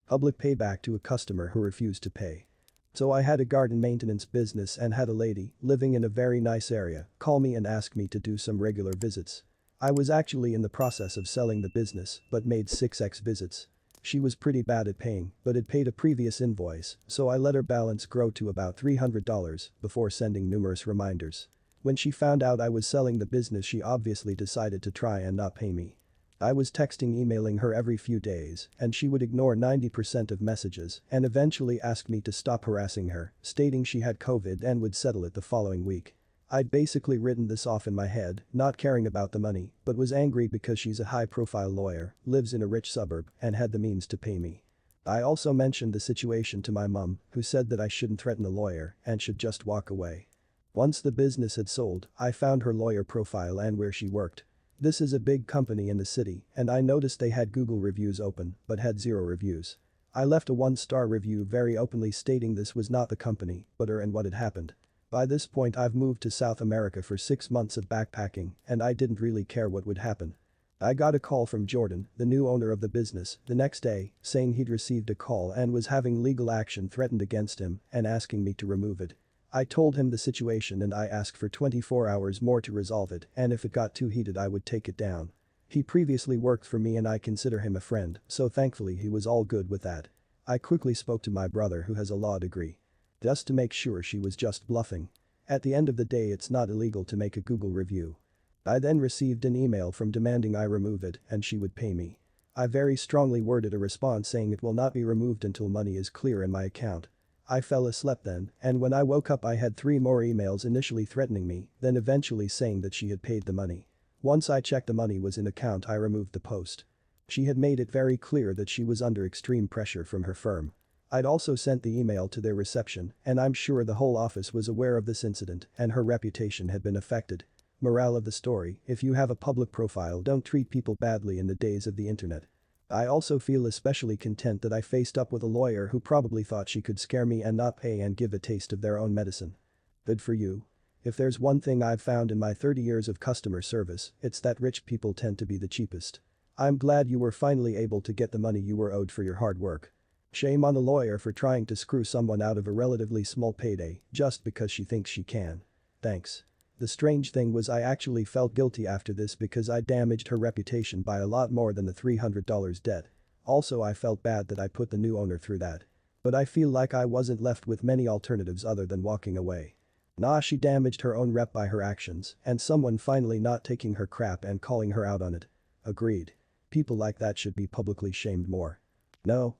Public payback to a customer who refused to pay. So I had a garden maintenance business and had a lady, living in a very nice area, call me and ask me to do some regular visits. I was actually in the process of selling the business but made 6x visits. She was pretty bad at paying but had paid a previous invoice, so I let her balance grow to about $300 before sending numerous reminders. When she found out I was selling the business, she obviously decided to try and not pay me. I was emailing her every few days, and she would ignore 90% of messages and eventually asked me to stop harassing her, stating she had COVID and would settle it the following week. I'd basically written this off in my head, not caring about the money, but was angry because she's a high-profile lawyer, lives in a rich suburb, and had the means to pay me. I also mentioned the situation to my mom, who said that I shouldn't threaten a lawyer and should just walk away. Once the business had sold, I found her lawyer profile and where she worked. This is a big company in the city, and I noticed they had Google reviews open, but had 0 reviews. I left a 1-star review very openly stating this was not the company, but her and what had happened. By this point I've moved to South America for 6 months of backpacking, and I didn't really care what would happen. I got a call from Jordan, the new owner of the business, the next day, saying he'd received a call and was having legal action threatened against him and asking me to remove it. I told him the situation and I asked for 24 hours more to resolve it, and if it got too heated I would take it down. He previously worked for me and I consider him a friend, so thankfully he was all good with that. I quickly spoke to my brother who has a law degree. Just to make sure she was just bluffing. At the end of the day, it's not illegal to make a Google review. I then received an email from demanding I remove it and she would pay me. I very strongly worded a response saying it will not be removed until money is clear in my account. I fell asleep then, and when I woke up I had 3 more emails initially threatening me, then eventually saying that she had paid the money. Once I checked the money was in account, I removed the post. She had made it very clear that she was under extreme pressure from her firm. I'd also sent the email to their reception, and I'm sure the whole office was aware of this incident and her reputation had been affected. Morale of the story: if you have a public profile, don't treat people badly in the days of the internet. I also feel especially content that I faced up with a lawyer who probably thought she could scare me and not pay and give a taste of their own medicine. Good for you. If there's one thing I've found in my 30 years of customer service, it's that rich people tend to be the cheapest. I'm glad you were finally able to get the money you were owed for your hard work. Shame on the lawyer for trying to screw someone out of a relatively small payday just because she thinks she can. Thanks. The strange thing was I actually felt guilty after this because I damaged her reputation by a lot more than the $300 debt. Also, I felt bad that I put the new owner through that. But I feel like I wasn't left with many alternatives other than walking away. Nah, she damaged her own rep by her actions and someone finally not taking her crap and calling her out on it. Agreed. People like that should be publicly shamed more. No.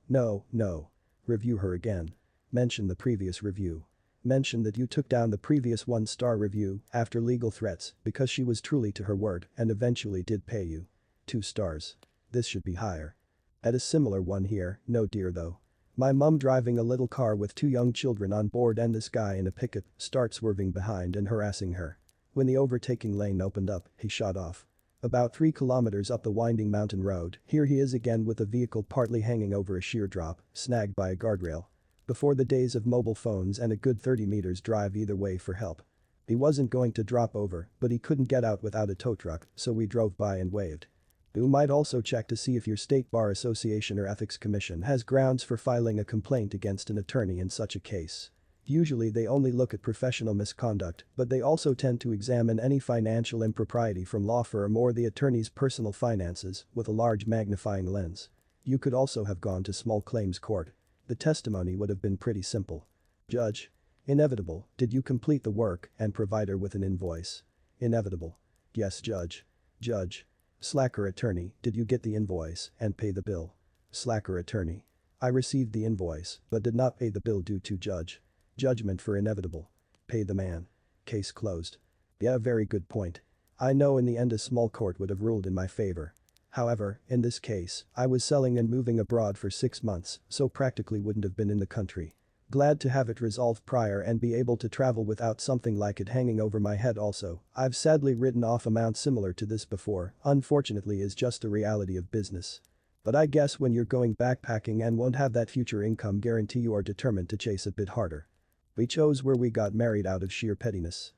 Review her again. Mention the previous review. Mention that you took down the previous 1-star review after legal threats because she was truly to her word and eventually did pay you. 2 stars. This should be higher. Add a similar one here, no dear though. My mum driving a little car with 2 young children on board and this guy in a pickup starts swerving behind and harassing her. When the overtaking lane opened up, he shot off. About 3 kilometers up the winding mountain road, here he is again with the vehicle partly hanging over a sheer drop, snagged by a guardrail. Before the days of mobile phones and a good 30 meters drive either way for help. He wasn't going to drop over, but he couldn't get out without a tow truck, so we drove by and waved. You might also check to see if your state bar association or ethics commission has grounds for filing a complaint against an attorney in such a case. Usually they only look at professional misconduct, but they also tend to examine any financial impropriety from law firm or the attorney's personal finances with a large magnifying lens. You could also have gone to small claims court. The testimony would have been pretty simple. Judge. Inevitable, did you complete the work and provide her with an invoice? Inevitable. Yes, Judge. Judge. Slacker attorney, did you get the invoice and pay the bill? Slacker attorney. I received the invoice but did not pay the bill due to judge. Judgment for inevitable. Pay the man. Case closed. Yeah, very good point. I know in the end a small court would have ruled in my favor. However, in this case, I was selling and moving abroad for 6 months, so practically wouldn't have been in the country. Glad to have it resolved prior and be able to travel without something like it hanging over my head also. I've sadly written off amounts similar to this before, unfortunately is just the reality of business. But I guess when you're going backpacking and won't have that future income guarantee, you are determined to chase a bit harder. We chose where we got married out of sheer pettiness.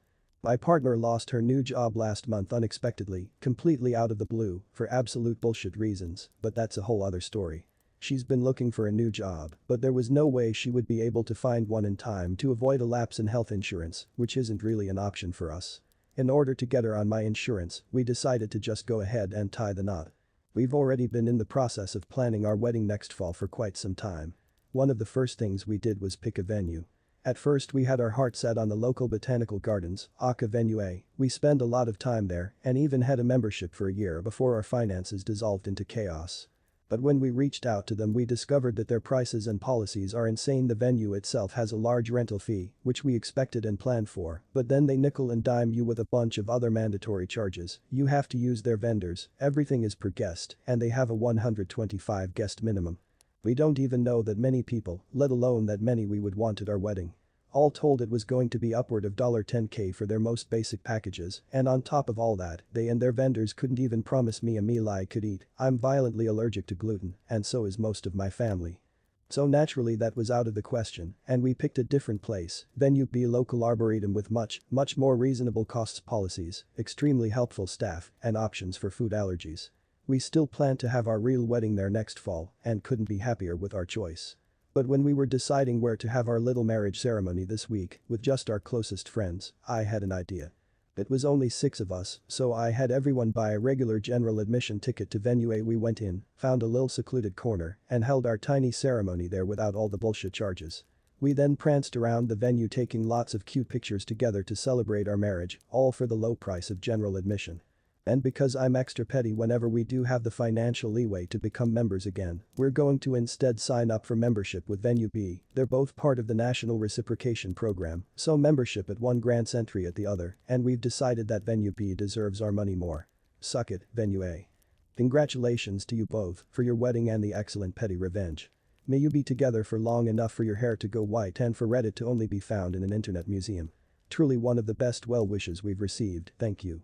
My partner lost her new job last month unexpectedly, completely out of the blue, for absolute bullshit reasons, but that's a whole other story. She's been looking for a new job, but there was no way she would be able to find one in time to avoid a lapse in health insurance, which isn't really an option for us. In order to get her on my insurance, we decided to just go ahead and tie the knot. We've already been in the process of planning our wedding next fall for quite some time. One of the first things we did was pick a venue. At first we had our heart set on the local botanical gardens, aka Venue A. We spent a lot of time there and even had a membership for a year before our finances dissolved into chaos. But when we reached out to them we discovered that their prices and policies are insane. The venue itself has a large rental fee, which we expected and planned for, but then they nickel and dime you with a bunch of other mandatory charges. You have to use their vendors, everything is per guest, and they have a 125 guest minimum. We don't even know that many people, let alone that many we would want at our wedding. All told it was going to be upward of $10K for their most basic packages, and on top of all that, they and their vendors couldn't even promise me a meal I could eat. I'm violently allergic to gluten, and so is most of my family. So naturally that was out of the question, and we picked a different place, Venue B, local arboretum with much more reasonable costs policies, extremely helpful staff, and options for food allergies. We still plan to have our real wedding there next fall, and couldn't be happier with our choice. But when we were deciding where to have our little marriage ceremony this week, with just our closest friends, I had an idea. It was only 6 of us, so I had everyone buy a regular general admission ticket to Venue A. We went in, found a little secluded corner, and held our tiny ceremony there without all the bullshit charges. We then pranced around the venue taking lots of cute pictures together to celebrate our marriage, all for the low price of general admission. And because I'm extra petty whenever we do have the financial leeway to become members again, we're going to instead sign up for membership with Venue B. They're both part of the National Reciprocation Program, so membership at one grants entry at the other, and we've decided that Venue B deserves our money more. Suck it, Venue A. Congratulations to you both for your wedding and the excellent petty revenge. May you be together for long enough for your hair to go white and for Reddit to only be found in an internet museum. Truly one of the best well wishes we've received, thank you.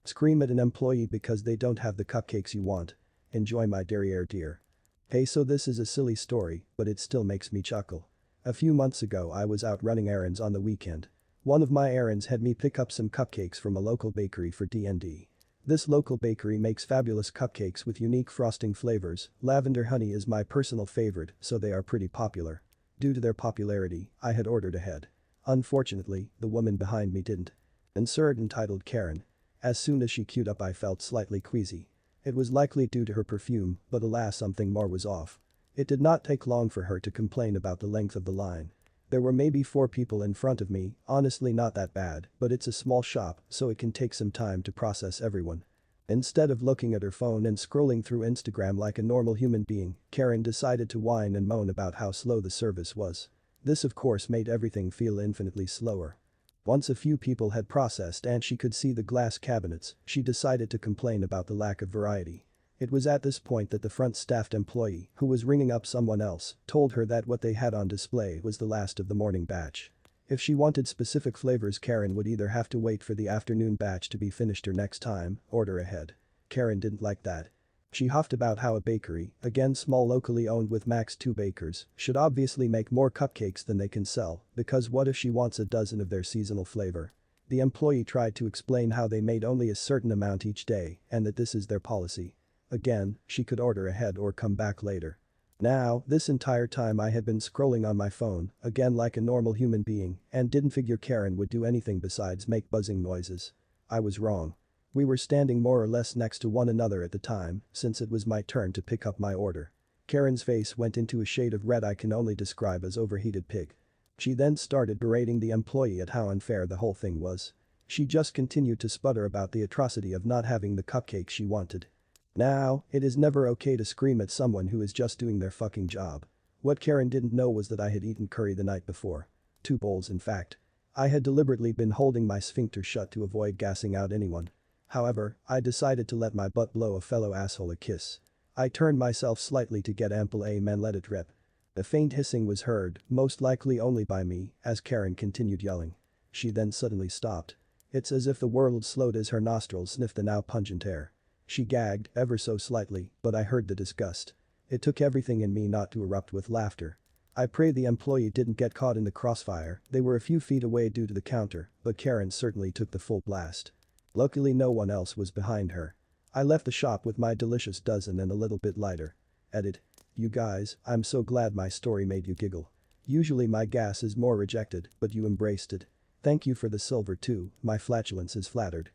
Scream at an employee because they don't have the cupcakes you want. Enjoy my derriere, dear. Hey, so this is a silly story, but it still makes me chuckle. A few months ago I was out running errands on the weekend. One of my errands had me pick up some cupcakes from a local bakery for D&D. This local bakery makes fabulous cupcakes with unique frosting flavors. Lavender honey is my personal favorite, so they are pretty popular. Due to their popularity, I had ordered ahead. Unfortunately, the woman behind me didn't. Insert entitled Karen. As soon as she queued up I felt slightly queasy. It was likely due to her perfume, but alas something more was off. It did not take long for her to complain about the length of the line. There were maybe 4 people in front of me, honestly not that bad, but it's a small shop so it can take some time to process everyone. Instead of looking at her phone and scrolling through Instagram like a normal human being, Karen decided to whine and moan about how slow the service was. This of course made everything feel infinitely slower. Once a few people had processed and she could see the glass cabinets, she decided to complain about the lack of variety. It was at this point that the front staffed employee, who was ringing up someone else, told her that what they had on display was the last of the morning batch. If she wanted specific flavors, Karen would either have to wait for the afternoon batch to be finished or next time, order ahead. Karen didn't like that. She huffed about how a bakery, again small locally owned with max 2 bakers, should obviously make more cupcakes than they can sell, because what if she wants a dozen of their seasonal flavor? The employee tried to explain how they made only a certain amount each day and that this is their policy. Again, she could order ahead or come back later. Now, this entire time I had been scrolling on my phone, again like a normal human being, and didn't figure Karen would do anything besides make buzzing noises. I was wrong. We were standing more or less next to one another at the time, since it was my turn to pick up my order. Karen's face went into a shade of red I can only describe as overheated pig. She then started berating the employee at how unfair the whole thing was. She just continued to sputter about the atrocity of not having the cupcake she wanted. Now, it is never okay to scream at someone who is just doing their fucking job. What Karen didn't know was that I had eaten curry the night before. 2 bowls in fact. I had deliberately been holding my sphincter shut to avoid gassing out anyone. However, I decided to let my butt blow a fellow asshole a kiss. I turned myself slightly to get ample aim and let it rip. A faint hissing was heard, most likely only by me, as Karen continued yelling. She then suddenly stopped. It's as if the world slowed as her nostrils sniffed the now pungent air. She gagged, ever so slightly, but I heard the disgust. It took everything in me not to erupt with laughter. I pray the employee didn't get caught in the crossfire, they were a few feet away due to the counter, but Karen certainly took the full blast. Luckily no one else was behind her. I left the shop with my delicious dozen and a little bit lighter. Edit. You guys, I'm so glad my story made you giggle. Usually my gas is more rejected, but you embraced it. Thank you for the silver too, my flatulence is flattered.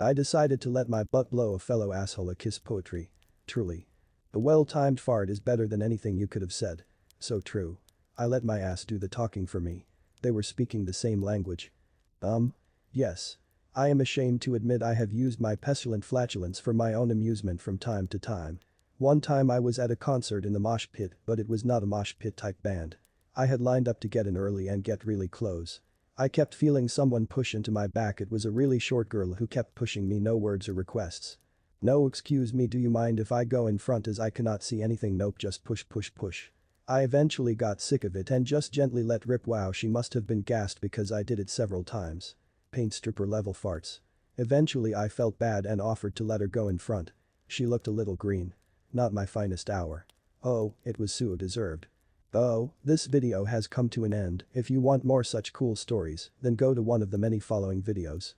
I decided to let my butt blow a fellow asshole a kiss poetry. Truly. A well-timed fart is better than anything you could have said. So true. I let my ass do the talking for me. They were speaking the same language. Yes. I am ashamed to admit I have used my pestilent flatulence for my own amusement from time to time. One time I was at a concert in the mosh pit, but it was not a mosh pit type band. I had lined up to get in early and get really close. I kept feeling someone push into my back. It was a really short girl who kept pushing me, no words or requests. No, excuse me, do you mind if I go in front as I cannot see anything? Nope, just push push push. I eventually got sick of it and just gently let rip. Wow, she must have been gassed because I did it several times. Paint stripper level farts. Eventually I felt bad and offered to let her go in front. She looked a little green. Not my finest hour. Oh, it was so deserved. Oh, this video has come to an end. If you want more such cool stories, then go to one of the many following videos.